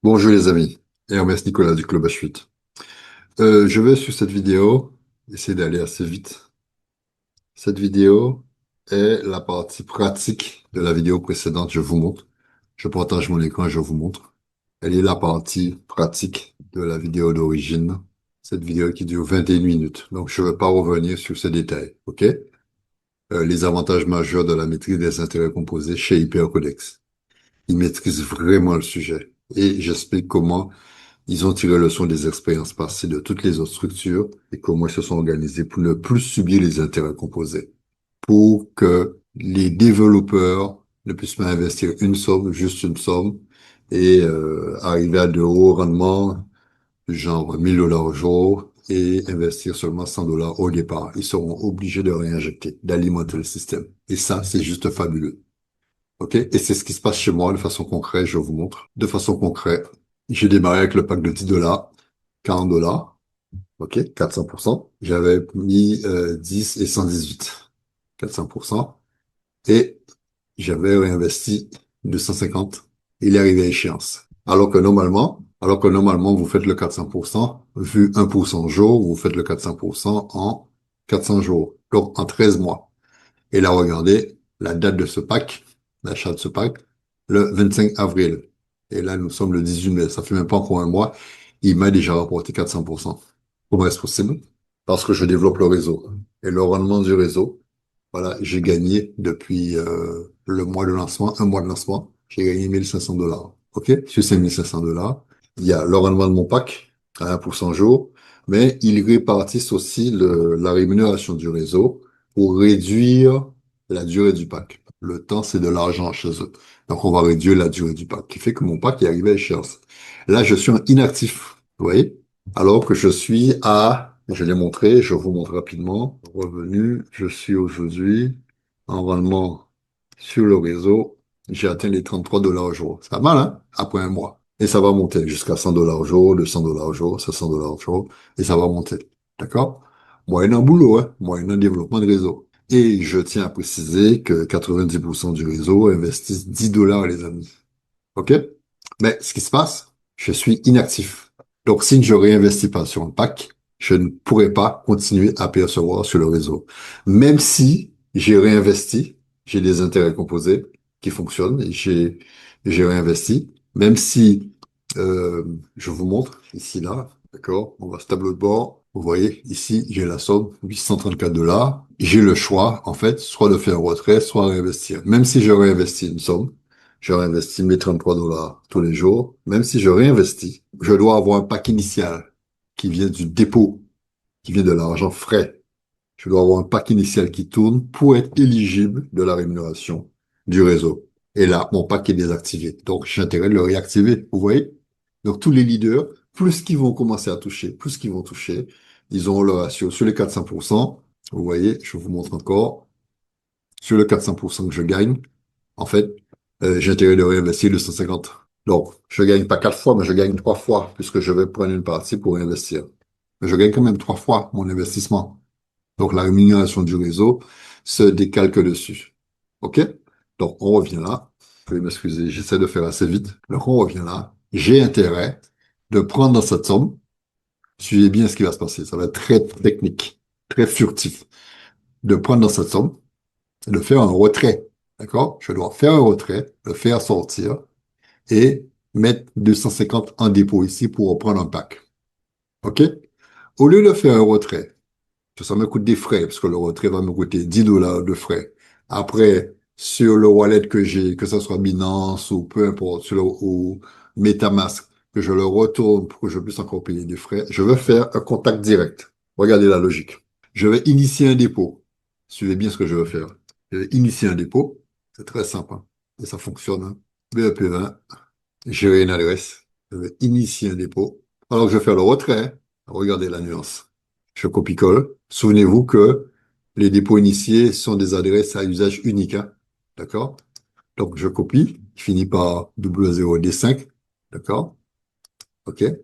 Bonjour les amis, et Ernest Nicolas du Club H8. Je vais sur cette vidéo essayer d'aller assez vite. Cette vidéo est la partie pratique de la vidéo précédente. Je vous montre. Je partage mon écran et je vous montre. Elle est la partie pratique de la vidéo d'origine. Cette vidéo qui dure 21 minutes. Donc je ne vais pas revenir sur ces détails. OK? Les avantages majeurs de la maîtrise des intérêts composés chez Hypercodex. Ils maîtrisent vraiment le sujet. Et j'explique comment ils ont tiré leçon des expériences passées de toutes les autres structures et comment ils se sont organisés pour ne plus subir les intérêts composés, pour que les développeurs ne puissent pas investir une somme, juste une somme, et arriver à de hauts rendements, genre 1000 $ au jour, et investir seulement 100 $ au départ. Ils seront obligés de réinjecter, d'alimenter le système. Et ça, c'est juste fabuleux. OK? Et c'est ce qui se passe chez moi de façon concrète, je vous montre. De façon concrète, j'ai démarré avec le pack de 10 $, 40 $, OK? 400%. J'avais mis 10 et 118, 400%. Et j'avais réinvesti 250. Il est arrivé à échéance. Alors que normalement, vous faites le 400%, vu 1% jour, vous faites le 400% en 400 jours. Donc, en 13 mois. Et là, regardez la date de ce pack, l'achat de ce pack, le 25 avril. Et là, nous sommes le 18 mai. Ça fait même pas encore un mois. Il m'a déjà rapporté 400%. Comment est-ce possible? Parce que je développe le réseau. Et le rendement du réseau, voilà, j'ai gagné depuis le mois de lancement, un mois de lancement, j'ai gagné 1500 $. OK? Sur ces 1500 $, il y a le rendement de mon pack à 1% jour, mais ils répartissent aussi la rémunération du réseau pour réduire la durée du pack. Le temps, c'est de l'argent chez eux. Donc, on va réduire la durée du pack, qui fait que mon pack est arrivé à échéance. Là, je suis un inactif, vous voyez? Alors que je suis je l'ai montré, je vous montre rapidement, revenu, je suis aujourd'hui en rendement sur le réseau, j'ai atteint les 33 $ au jour. C'est pas mal, hein? Après un mois. Et ça va monter jusqu'à 100 $ au jour, 200 $ au jour, 500 $ au jour, et ça va monter. D'accord? Moyennant boulot, hein? Moyennant développement de réseau. Et je tiens à préciser que 90% du réseau investissent 10 $, les amis. OK? Mais ce qui se passe, je suis inactif. Donc, si je ne réinvestis pas sur un pack, je ne pourrai pas continuer à percevoir sur le réseau. Même si j'ai réinvesti, j'ai des intérêts composés qui fonctionnent, et j'ai réinvesti, même si je vous montre ici, là, d'accord, on va ce tableau de bord. Vous voyez, ici, j'ai la somme, 834 $. J'ai le choix, en fait, soit de faire un retrait, soit réinvestir. Même si je réinvestis une somme, je réinvestis mes 33 $ tous les jours. Même si je réinvestis, je dois avoir un pack initial qui vient du dépôt, qui vient de l'argent frais. Je dois avoir un pack initial qui tourne pour être éligible de la rémunération du réseau. Et là, mon pack est désactivé. Donc, j'ai intérêt de le réactiver. Vous voyez? Donc, tous les leaders, plus qu'ils vont commencer à toucher, plus qu'ils vont toucher, ils auront le ratio sur les 400%. Vous voyez, je vous montre encore. Sur le 400% que je gagne, en fait, j'ai intérêt de réinvestir 250. Donc, je gagne pas 4 fois, mais je gagne 3 fois, puisque je vais prendre une partie pour investir. Mais je gagne quand même 3 fois mon investissement. Donc, la rémunération du réseau se décalque dessus. OK? Donc, on revient là. Je vais m'excuser, j'essaie de faire assez vite. Donc, on revient là. J'ai intérêt de prendre dans cette somme. Suivez bien ce qui va se passer. Ça va être très technique, très furtif. De prendre dans cette somme, de faire un retrait. D'accord? Je dois faire un retrait, le faire sortir et mettre 250 en dépôt ici pour reprendre un pack. OK? Au lieu de faire un retrait, ça me coûte des frais, parce que le retrait va me coûter 10 $ de frais. Après, sur le wallet que j'ai, que ce soit Binance ou peu importe, ou MetaMask, que je le retourne pour que je puisse encore payer des frais, je veux faire un contact direct. Regardez la logique. Je vais initier un dépôt. Suivez bien ce que je veux faire. Je vais initier un dépôt. C'est très simple, hein. Et ça fonctionne, hein. BEP20, gérer une adresse. Je vais initier un dépôt. Alors que je vais faire le retrait. Regardez la nuance. Je copie-colle. Souvenez-vous que les dépôts initiés sont des adresses à usage unique, hein. D'accord? Donc, je copie. Je finis par 00D5. D'accord? OK? Et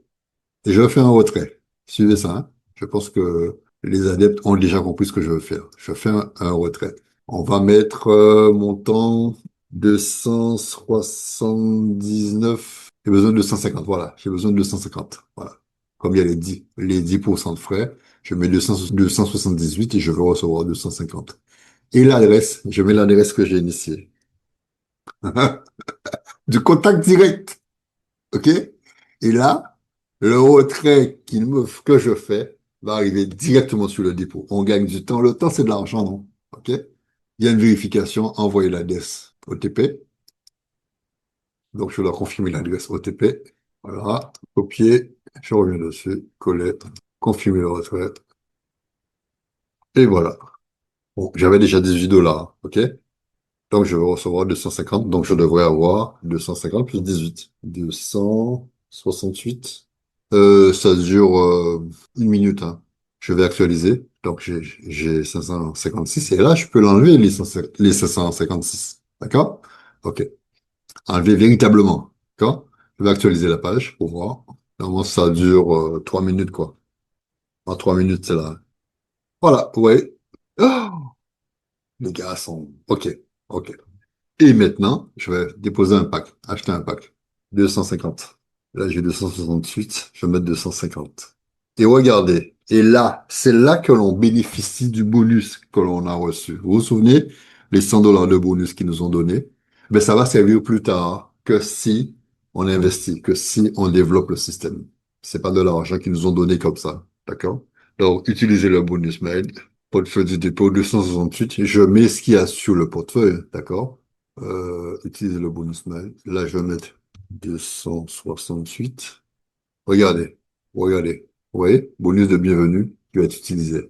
je vais faire un retrait. Suivez ça, hein. Je pense que les adeptes ont déjà compris ce que je veux faire. Je fais un retrait. On va mettre montant 279,50 J'ai besoin de 250, voilà. J'ai besoin de 250, voilà. Comme il y a les 10% de frais, je mets 278 et je vais recevoir 250. Et l'adresse, je mets l'adresse que j'ai initiée. Du contact direct, OK? Et là, le retrait que je fais va arriver directement sur le dépôt. On gagne du temps. Le temps, c'est de l'argent, non? OK? Il y a une vérification, envoyer l'adresse OTP. Donc, je dois confirmer l'adresse OTP. Voilà. Copier. Je reviens dessus. Coller. Confirmer le retrait. Et voilà. Bon, j'avais déjà 18 $. OK? Donc, je vais recevoir 250. Donc, je devrais avoir 250 plus 18. 268. Ça dure 1 minute, hein. Je vais actualiser. Donc, j'ai 556. Et là, je peux l'enlever, les 556. D'accord? OK. Enlever véritablement. D'accord? Je vais actualiser la page pour voir. Normalement, ça dure 3 minutes, quoi. En 3 minutes, c'est là. Voilà, ouais. Oh, les gars sont... OK. OK. Et maintenant, je vais déposer un pack, acheter un pack. 250. Là, j'ai 268, je vais mettre 250. Et regardez, et là, c'est là que l'on bénéficie du bonus que l'on a reçu. Vous vous souvenez, les 100 $ de bonus qu'ils nous ont donné? Ben, ça va servir plus tard que si on investit, que si on développe le système. C'est pas de l'argent qu'ils nous ont donné comme ça. D'accord? Donc, utilisez le bonus mail, portefeuille du dépôt 268. Je mets ce qu'il y a sur le portefeuille. D'accord? Utiliser le bonus mail. Là, je vais mettre 268. Regardez, regardez. Vous voyez, bonus de bienvenue qui va être utilisé.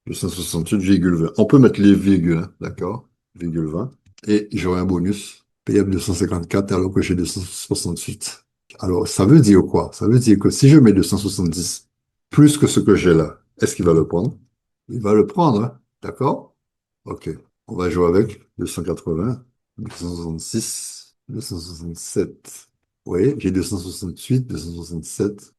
268,20. On peut mettre les virgules, hein, d'accord? Virgule 20. Et j'aurai un bonus payable 254 alors que j'ai 268. Alors, ça veut dire quoi? Ça veut dire que si je mets 270 plus que ce que j'ai là, est-ce qu'il va le prendre? Il va le prendre, hein, d'accord? Ok. On va jouer avec 280, 266, 267. Oui, j'ai 268, 267.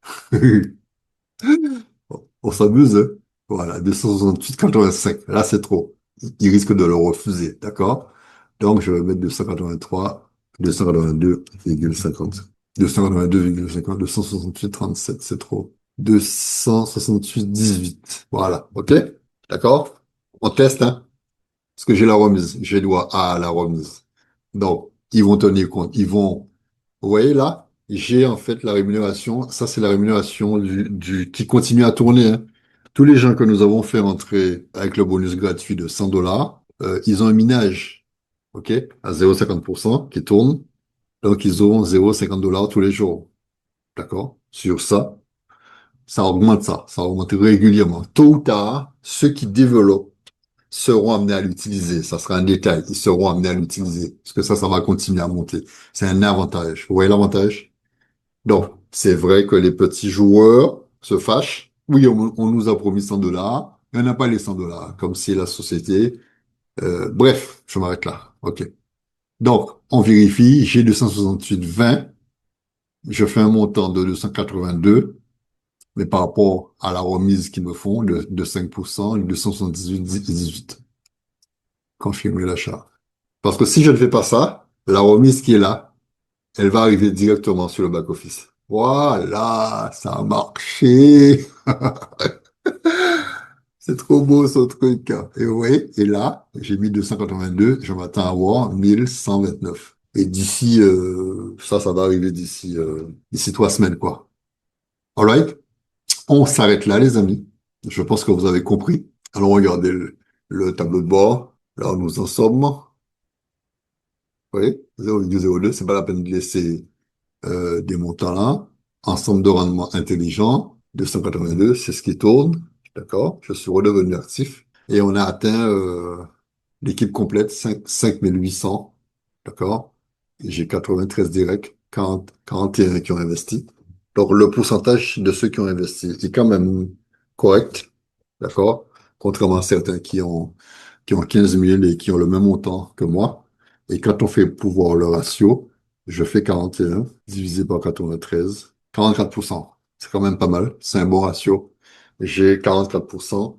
On s'amuse, hein. Voilà, 268, 85. Là, c'est trop. Il risque de le refuser, d'accord? Donc, je vais mettre 283, 282,50. 282,50, 268, 37, c'est trop. 268, 18. Voilà, ok? D'accord? On teste, hein? Parce que j'ai la remise. J'ai droit à la remise. Donc, ils vont tenir compte. Vous voyez là, j'ai en fait la rémunération. Ça, c'est la rémunération qui continue à tourner, hein. Tous les gens que nous avons fait entrer avec le bonus gratuit de 100 $, ils ont un minage, OK, à 0,50% qui tourne. Donc, ils auront 0,50 $ tous les jours. D'accord? Sur ça, ça augmente ça. Ça augmente régulièrement. Tôt ou tard, ceux qui développent seront amenés à l'utiliser. Ça sera un détail. Ils seront amenés à l'utiliser. Parce que ça va continuer à monter. C'est un avantage. Vous voyez l'avantage? Donc, c'est vrai que les petits joueurs se fâchent. Oui, on nous a promis 100 $. Il n'y en a pas les 100 $. Comme si la société... bref, je m'arrête là. OK. Donc, on vérifie. J'ai 268,20. Je fais un montant de 282. Mais par rapport à la remise qu'ils me font de 5%, 278,18. Confirmer l'achat. Parce que si je ne fais pas ça, la remise qui est là, elle va arriver directement sur le back-office. Voilà, ça a marché. C'est trop beau ce truc, hein. Et oui, et là, j'ai mis 282, je m'attends à avoir 1129. Et d'ici, ça va arriver d'ici 3 semaines, quoi. Alright? On s'arrête là, les amis. Je pense que vous avez compris. Allons regarder le tableau de bord. Là où nous en sommes. Oui, 0,02, c'est pas la peine de laisser des montants là. Ensemble de rendement intelligent, 282, c'est ce qui tourne. D'accord? Je suis redevenu actif. Et on a atteint l'équipe complète, 5800. D'accord? Et j'ai 93 directs, 41 qui ont investi. Donc le pourcentage de ceux qui ont investi est quand même correct. D'accord? Contrairement à certains qui ont 15 000 et qui ont le même montant que moi. Et quand on fait pouvoir le ratio, je fais 41 divisé par 93, 44%. C'est quand même pas mal. C'est un bon ratio. J'ai 44%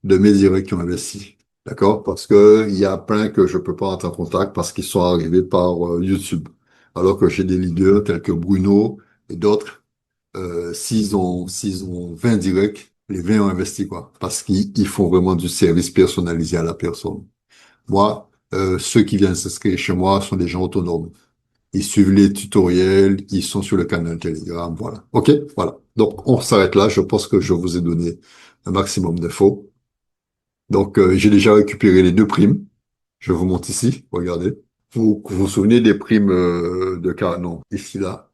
de mes directs qui ont investi. D'accord? Parce que il y a plein que je peux pas entrer en contact parce qu'ils sont arrivés par YouTube. Alors que j'ai des leaders tels que Bruno et d'autres, s'ils ont 20 directs, les 20 ont investi, quoi. Parce qu'ils font vraiment du service personnalisé à la personne. Moi, ceux qui viennent s'inscrire chez moi sont des gens autonomes. Ils suivent les tutoriels, ils sont sur le canal Telegram, voilà. OK? Voilà. Donc, on s'arrête là. Je pense que je vous ai donné un maximum d'infos. Donc, j'ai déjà récupéré les deux primes. Je vous montre ici. Regardez. Vous souvenez des primes de car non, ici, là.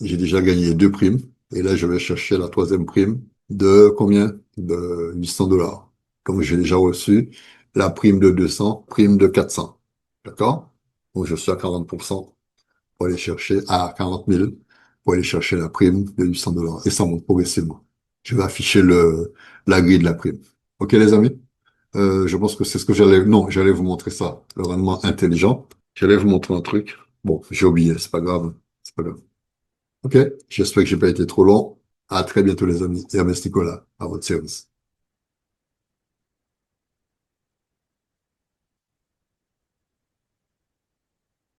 J'ai déjà gagné deux primes. Et là, je vais chercher la troisième prime de combien? De 800 dollars. Comme j'ai déjà reçu la prime de 200, prime de 400. D'accord? Donc, je suis à 40% pour aller chercher à 40 000 pour aller chercher la prime de 800 dollars. Et ça monte progressivement. Je vais afficher la grille de la prime. OK, les amis? Je pense que c'est ce que non, j'allais vous montrer ça. Le rendement intelligent. J'allais vous montrer un truc. Bon, j'ai oublié. C'est pas grave. C'est pas grave. OK. J'espère que j'ai pas été trop long. À très bientôt, les amis. Et à Nicolas, à votre service.